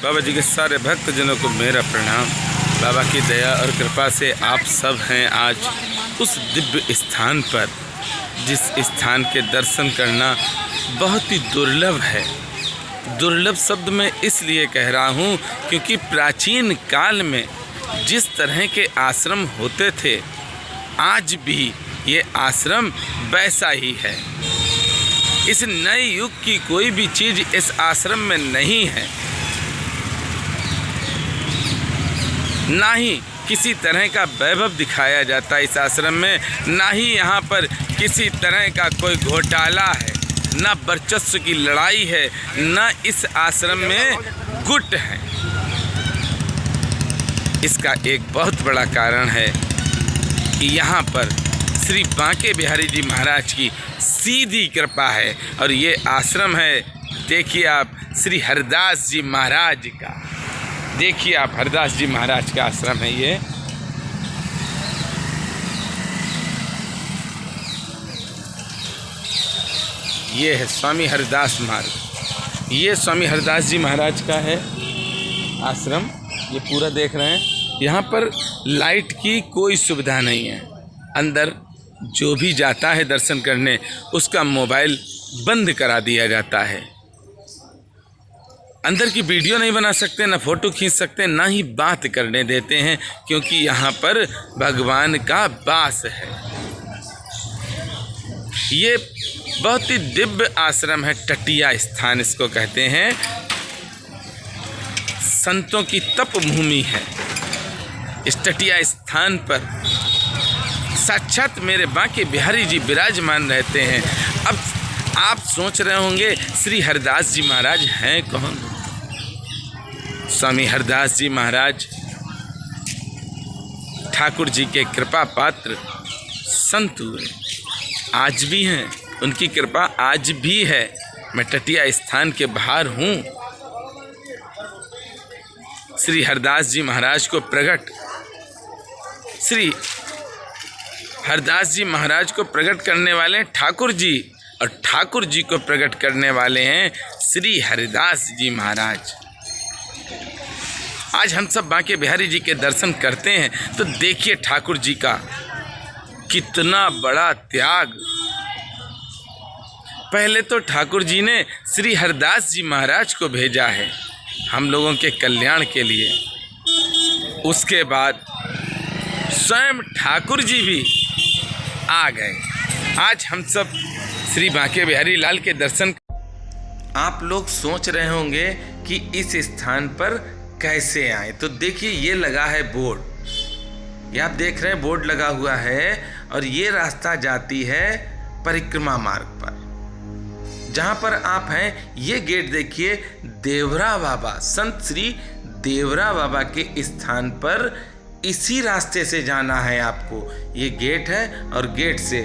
बाबा जी के सारे भक्तजनों को मेरा प्रणाम। बाबा की दया और कृपा से आप सब हैं आज उस दिव्य स्थान पर, जिस स्थान के दर्शन करना बहुत ही दुर्लभ है। दुर्लभ शब्द मैं इसलिए कह रहा हूँ क्योंकि प्राचीन काल में जिस तरह के आश्रम होते थे, आज भी ये आश्रम वैसा ही है। इस नए युग की कोई भी चीज़ इस आश्रम में नहीं है, ना ही किसी तरह का वैभव दिखाया जाता है इस आश्रम में, ना ही यहाँ पर किसी तरह का कोई घोटाला है, ना वर्चस्व की लड़ाई है, ना इस आश्रम में गुट है। इसका एक बहुत बड़ा कारण है कि यहाँ पर श्री बांके बिहारी जी महाराज की सीधी कृपा है। और ये आश्रम है, देखिए आप, श्री हरदास जी महाराज का, देखिए आप, हरदास जी महाराज का आश्रम है ये। ये है स्वामी हरदास मार्ग, ये स्वामी हरदास जी महाराज का है आश्रम। ये पूरा देख रहे हैं, यहाँ पर लाइट की कोई सुविधा नहीं है। अंदर जो भी जाता है दर्शन करने, उसका मोबाइल बंद करा दिया जाता है। अंदर की वीडियो नहीं बना सकते, ना फ़ोटो खींच सकते, ना ही बात करने देते हैं, क्योंकि यहाँ पर भगवान का वास है। ये बहुत ही दिव्य आश्रम है, टटिया स्थान इसको कहते हैं। संतों की तप भूमि है। इस टटिया स्थान पर साक्षात मेरे बांके बिहारी जी विराजमान रहते हैं। अब आप सोच रहे होंगे श्री हरदास जी महाराज हैं कौन? स्वामी हरदास जी महाराज ठाकुर जी के कृपा पात्र संत हुए, आज भी हैं, उनकी कृपा आज भी है। मैं टटिया स्थान के बाहर हूँ। श्री हरदास जी महाराज को प्रकट, श्री हरदास जी महाराज को प्रकट करने वाले हैं ठाकुर जी, और ठाकुर जी को प्रकट करने वाले हैं श्री हरदास जी महाराज। आज हम सब बांके बिहारी जी के दर्शन करते हैं तो देखिए ठाकुर जी का कितना बड़ा त्याग। पहले तो ठाकुर जी ने श्री हरदास जी महाराज को भेजा है हम लोगों के कल्याण के लिए, उसके बाद स्वयं ठाकुर जी भी आ गए। आज हम सब श्री बांके बिहारी लाल के दर्शन। आप लोग सोच रहे होंगे कि इस स्थान पर कैसे आए, तो देखिए ये लगा है बोर्ड, ये आप देख रहे हैं बोर्ड लगा हुआ है, और ये रास्ता जाती है परिक्रमा मार्ग पर। जहाँ पर आप हैं ये गेट देखिए, देवरा बाबा, संत श्री देवरा बाबा के स्थान पर इसी रास्ते से जाना है आपको। ये गेट है और गेट से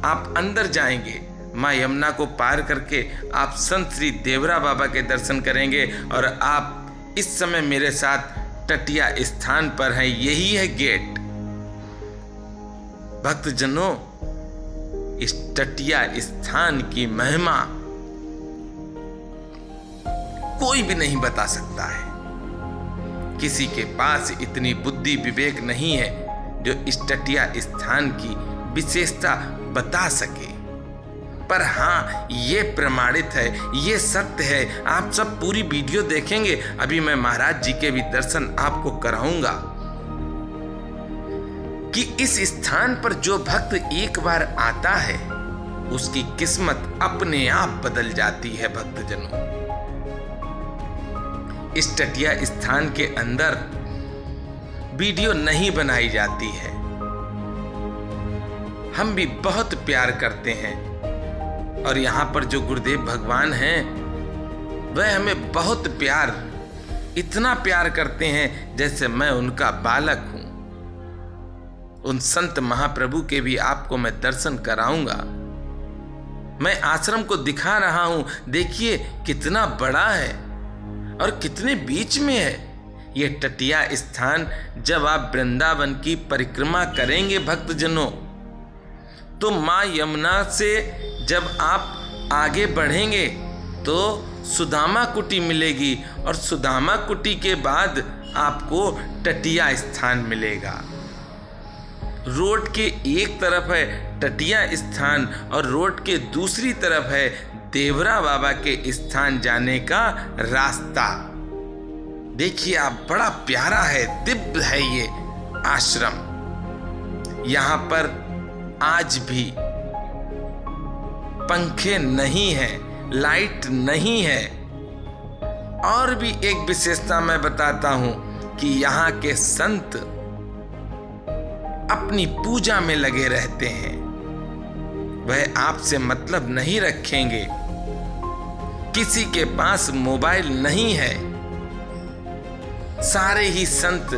आप अंदर जाएंगे, माँ यमुना को पार करके आप संत श्री देवरा बाबा के दर्शन करेंगे। और आप इस समय मेरे साथ टटिया स्थान पर हैं, यही है गेट। भक्तजनों, इस टटिया स्थान की महिमा कोई भी नहीं बता सकता है। किसी के पास इतनी बुद्धि विवेक नहीं है जो इस टटिया स्थान की विशेषता बता सके। पर हाँ, ये प्रमाणित है, ये सत्य है। आप सब पूरी वीडियो देखेंगे, अभी मैं महाराज जी के भी दर्शन आपको कराऊंगा कि इस स्थान पर जो भक्त एक बार आता है उसकी किस्मत अपने आप बदल जाती है। भक्तजनों, इस टटिया स्थान के अंदर वीडियो नहीं बनाई जाती है। हम भी बहुत प्यार करते हैं, और यहाँ पर जो गुरुदेव भगवान हैं वह हमें बहुत प्यार, इतना प्यार करते हैं जैसे मैं उनका बालक हूं। उन संत महाप्रभु के भी आपको मैं दर्शन कराऊंगा। मैं आश्रम को दिखा रहा हूं, देखिए कितना बड़ा है और कितने बीच में है ये टटिया स्थान। जब आप वृंदावन की परिक्रमा करेंगे भक्तजनों, तो माँ यमुना से जब आप आगे बढ़ेंगे तो सुदामा कुटी मिलेगी और सुदामा कुटी के बाद आपको टटिया स्थान मिलेगा। रोड के एक तरफ है टटिया स्थान और रोड के दूसरी तरफ है देवरा बाबा के स्थान जाने का रास्ता। देखिए आप, बड़ा प्यारा है, दिव्य है ये आश्रम। यहाँ पर आज भी पंखे नहीं है, लाइट नहीं है। और भी एक विशेषता मैं बताता हूं कि यहाँ के संत अपनी पूजा में लगे रहते हैं। वह आपसे मतलब नहीं रखेंगे। किसी के पास मोबाइल नहीं है। सारे ही संत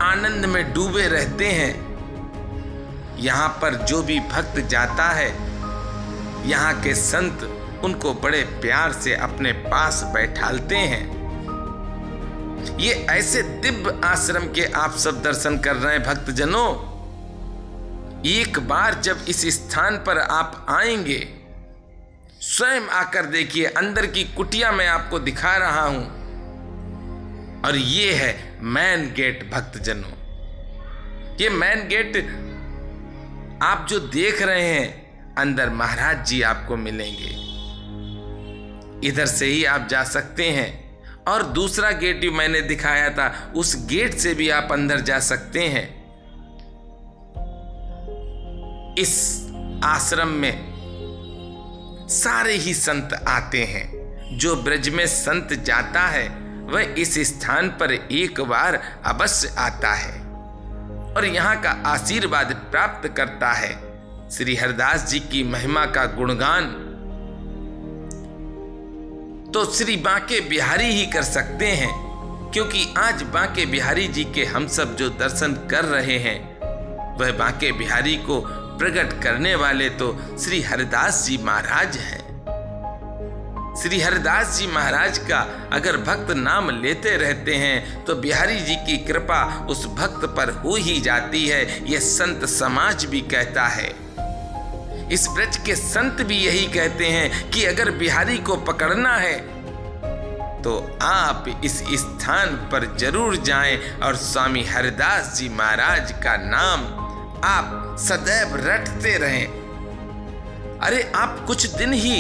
आनंद में डूबे रहते हैं। यहाँ पर जो भी भक्त जाता है, यहाँ के संत उनको बड़े प्यार से अपने पास बैठालते हैं। ये ऐसे दिव्य आश्रम के आप सब दर्शन कर रहे हैं भक्तजनों। एक बार जब इस स्थान पर आप आएंगे, स्वयं आकर देखिए। अंदर की कुटिया मैं आपको दिखा रहा हूं और ये है मेन गेट भक्तजनों। ये मेन गेट आप जो देख रहे हैं, अंदर महाराज जी आपको मिलेंगे। इधर से ही आप जा सकते हैं और दूसरा गेट भी मैंने दिखाया था, उस गेट से भी आप अंदर जा सकते हैं। इस आश्रम में सारे ही संत आते हैं। जो ब्रज में संत जाता है वह इस स्थान पर एक बार अवश्य आता है और यहाँ का आशीर्वाद प्राप्त करता है। श्री हरदास जी की महिमा का गुणगान तो श्री बांके बिहारी ही कर सकते हैं, क्योंकि आज बांके बिहारी जी के हम सब जो दर्शन कर रहे हैं वह बांके बिहारी को प्रकट करने वाले तो श्री हरदास जी महाराज हैं। श्री हरदास जी महाराज का अगर भक्त नाम लेते रहते हैं तो बिहारी जी की कृपा उस भक्त पर हो ही जाती है। यह संत समाज भी कहता है। इस ब्रज के संत भी यही कहते हैं कि अगर बिहारी को पकड़ना है तो आप इस स्थान पर जरूर जाएं और स्वामी हरदास जी महाराज का नाम आप सदैव रटते रहें। अरे आप कुछ दिन ही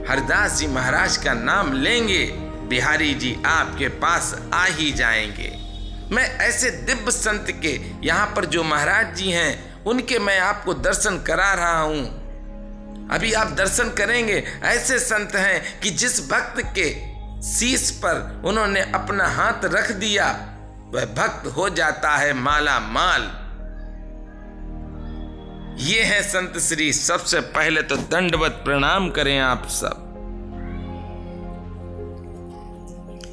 हरदास जी महाराज का नाम लेंगे, बिहारी जी आपके पास आ ही जाएंगे। मैं ऐसे दिव्य संत के यहाँ पर जो महाराज जी हैं उनके मैं आपको दर्शन करा रहा हूं। अभी आप दर्शन करेंगे। ऐसे संत हैं कि जिस भक्त के शीश पर उन्होंने अपना हाथ रख दिया वह भक्त हो जाता है माला माल। ये है संत श्री। सबसे पहले तो दंडवत प्रणाम करें आप सब।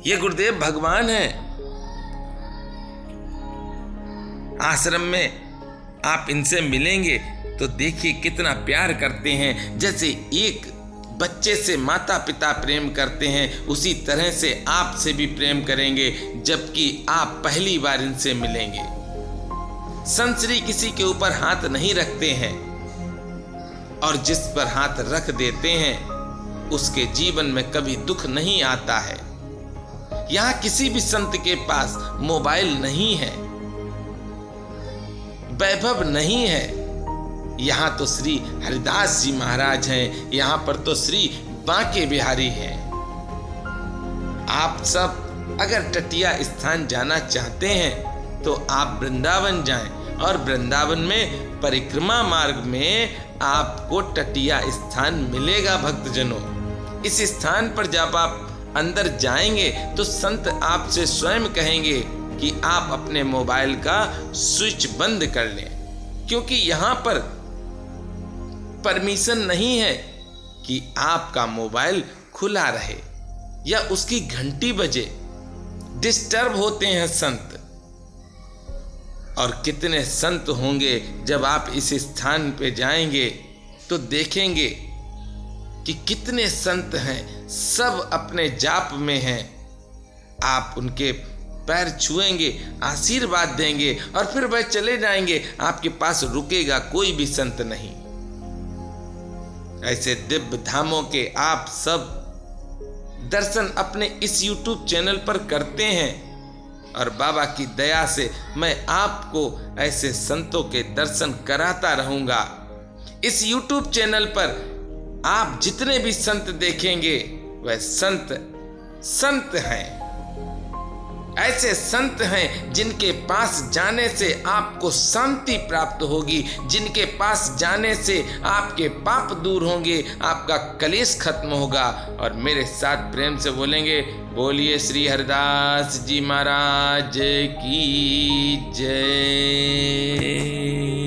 ये गुरुदेव भगवान है। आश्रम में आप इनसे मिलेंगे तो देखिए कितना प्यार करते हैं। जैसे एक बच्चे से माता पिता प्रेम करते हैं उसी तरह से आपसे भी प्रेम करेंगे जबकि आप पहली बार इनसे मिलेंगे। संत श्री किसी के ऊपर हाथ नहीं रखते हैं और जिस पर हाथ रख देते हैं उसके जीवन में कभी दुख नहीं आता है। यहाँ किसी भी संत के पास मोबाइल नहीं है, वैभव नहीं है। यहाँ तो श्री हरदास जी महाराज हैं, यहाँ पर तो श्री बांके बिहारी हैं। आप सब अगर टटिया स्थान जाना चाहते हैं तो आप वृंदावन जाएं और वृंदावन में परिक्रमा मार्ग में आपको टटिया स्थान मिलेगा भक्तजनों। इस स्थान पर जब आप अंदर जाएंगे तो संत आपसे स्वयं कहेंगे कि आप अपने मोबाइल का स्विच बंद कर लें, क्योंकि यहाँ पर परमिशन नहीं है कि आपका मोबाइल खुला रहे या उसकी घंटी बजे। डिस्टर्ब होते हैं संत। और कितने संत होंगे जब आप इस स्थान पे जाएंगे तो देखेंगे कि कितने संत हैं, सब अपने जाप में हैं। आप उनके पैर छुएंगे, आशीर्वाद देंगे और फिर वह चले जाएंगे। आपके पास रुकेगा कोई भी संत नहीं। ऐसे दिव्य धामों के आप सब दर्शन अपने इस YouTube चैनल पर करते हैं। और बाबा की दया से मैं आपको ऐसे संतों के दर्शन कराता रहूँगा। इस YouTube चैनल पर आप जितने भी संत देखेंगे वह संत हैं। ऐसे संत हैं जिनके पास जाने से आपको शांति प्राप्त होगी, जिनके पास जाने से आपके पाप दूर होंगे, आपका कलेश खत्म होगा। और मेरे साथ प्रेम से बोलेंगे, बोलिए श्री हरदास जी महाराज की जय।